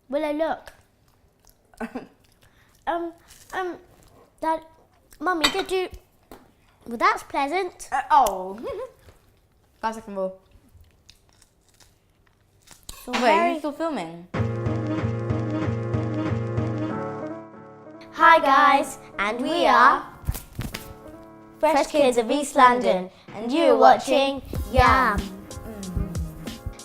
Willow, look. Dad, Mummy, did you... Well, that's pleasant. Oh. 5 second rule. So Wait, very- are you still filming? Hi guys, and we are Fresh Kids of East London, and you're watching Yum.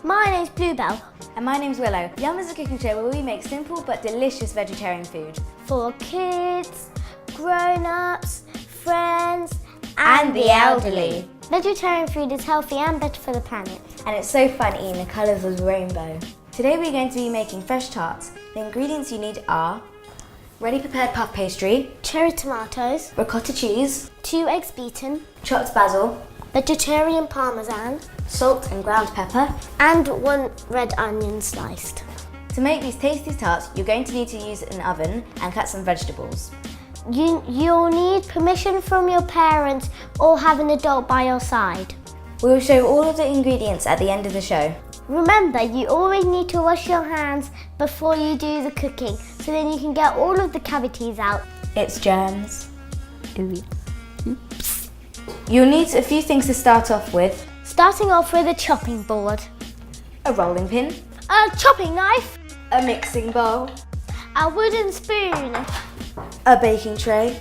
My name's Bluebell. And my name's Willow. Yum is a cooking show where we make simple but delicious vegetarian food. For kids, grown-ups, friends, And the elderly. Vegetarian food is healthy and better for the planet. And it's so fun eating the colours of the rainbow. Today we're going to be making fresh tarts. The ingredients you need are ready prepared puff pastry, Cherry tomatoes, ricotta cheese, 2 eggs beaten, chopped basil, vegetarian parmesan, salt and ground pepper. and 1 red onion sliced. To make these tasty tarts, you're going to need to use an oven and cut some vegetables. You'll need permission from your parents or have an adult by your side. We will show all of the ingredients at the end of the show. Remember, you always need to wash your hands before you do the cooking, so then you can get all of the cavities out. It's germs. You'll need a few things to start off with. Starting off with a chopping board, A rolling pin, a chopping knife, a mixing bowl, a wooden spoon, a baking tray,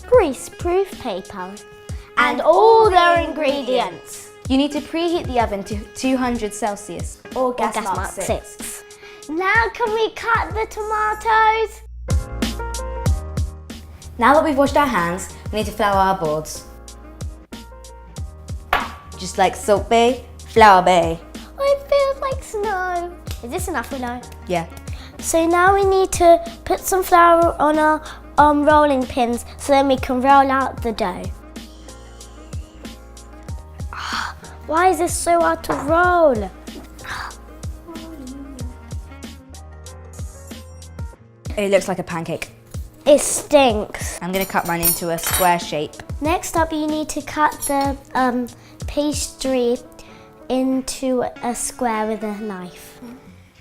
grease-proof paper, and all their ingredients. You need to preheat the oven to 200 Celsius or gas mark 6. Now can we cut the tomatoes? Now that we've washed our hands, we need to flour our boards. Just like Salt Bay, Flour Bay. It feels like snow. Is this enough, Willow? Yeah. So now we need to put some flour on our rolling pins so then we can roll out the dough. Why is this so hard to roll? It looks like a pancake. It stinks. I'm going to cut mine into a square shape. Next up, you need to cut the pastry into a square with a knife.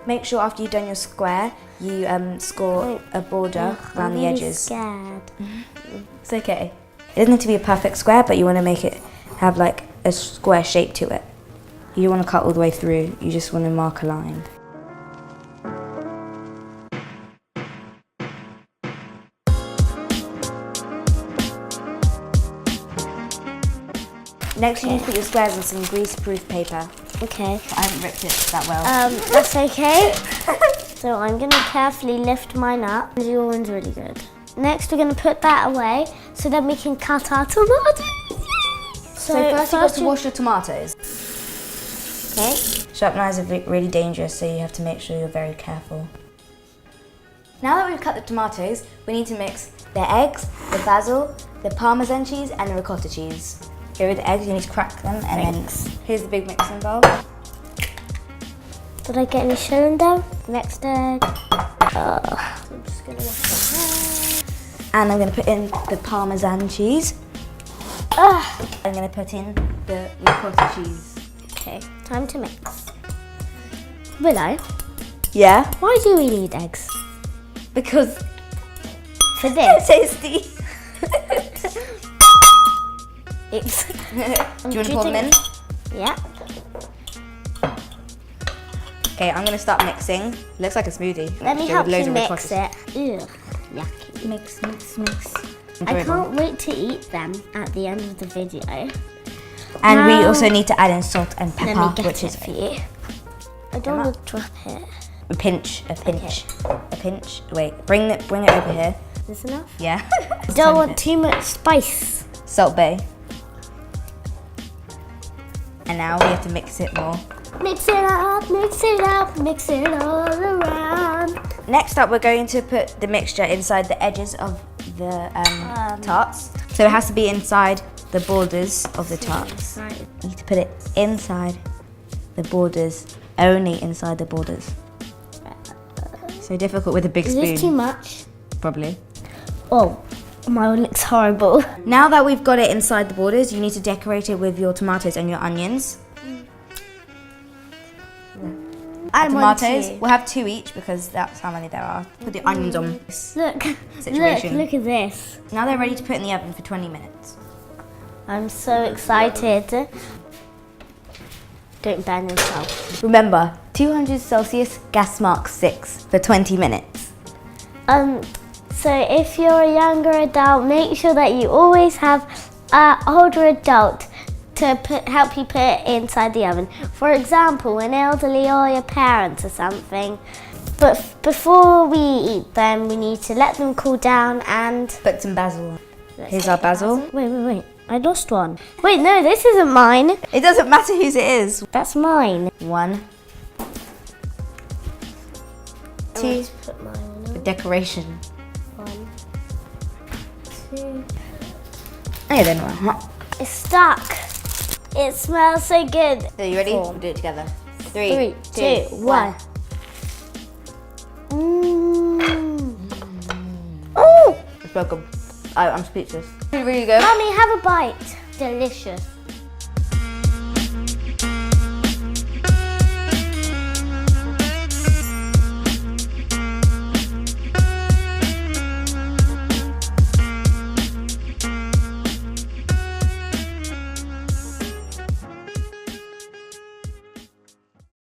Make sure after you've done your square, you score a border around the edges. I'm scared. It's okay. It doesn't have to be a perfect square, but you want to make it have like a square shape to it. You don't want to cut all the way through, you just want to mark a line. Next you need to put your squares on some grease-proof paper. Okay. I haven't ripped it that well. That's okay. So I'm going to carefully lift mine up. Your one's really good. Next, we're going to put that away so then we can cut our tomatoes. So first you've got to wash your tomatoes. Okay. Sharp knives are really dangerous, so you have to make sure you're very careful. Now that we've cut the tomatoes, we need to mix the eggs, the basil, the parmesan cheese and the ricotta cheese. Here with the eggs, you need to crack them and then here's the big mixing bowl. Did I get any showing down? Next egg. I'm just going to wash my hands. And I'm going to put in the parmesan cheese. I'm going to put in the ricotta cheese. Okay, time to mix. Willow, Yeah? why do we need eggs? Because For they're this? tasty. It's Do you want to pour them in? Yeah. Okay, I'm going to start mixing. Looks like a smoothie. Let me With help loads you of mix ricotta. it. Ugh, yucky. Mix, mix, mix. I can't wait to eat them at the end of the video. And we Now- also need to add in salt and Let me pepper, get which it is for you. I don't want to drop it. a pinch, a pinch. Wait, bring it over here. Is this enough? Yeah. I don't want too much spice. Salt Bay. And now we have to mix it more. Mix it up, mix it up, mix it all around. Next up, we're going to put the mixture inside the edges of the tarts. So it has to be inside the borders of the tarts. Right. You need to put it inside the borders, only inside the borders. So difficult with a big Is spoon. this too much? Probably. Oh, my one looks horrible. Now that we've got it inside the borders, you need to decorate it with your tomatoes and your onions. I'm on tomatoes. 2. We'll have 2 each because that's how many there are. Put the onions on this Look, situation. look at this. Now they're ready to put in the oven for 20 minutes. I'm so excited. Don't burn yourself. Remember, 200 Celsius, gas mark 6 for 20 minutes. So if you're a younger adult, make sure that you always have an older adult to help you put it inside the oven. For example, an elderly or your parents or something. But before we eat them, we need to let them cool down and... Put some basil on. Here's our basil. Wait. I lost one. Wait, no, this isn't mine. It doesn't matter whose it is. That's mine. 1, 2, Put mine on. for decoration. 1, 2. Okay, then what? It's stuck. It smells so good. So you ready? 4. We'll do it together. 3, 2, 1. Oh! It's broken. I'm speechless. Really good. Mummy, have a bite. Delicious.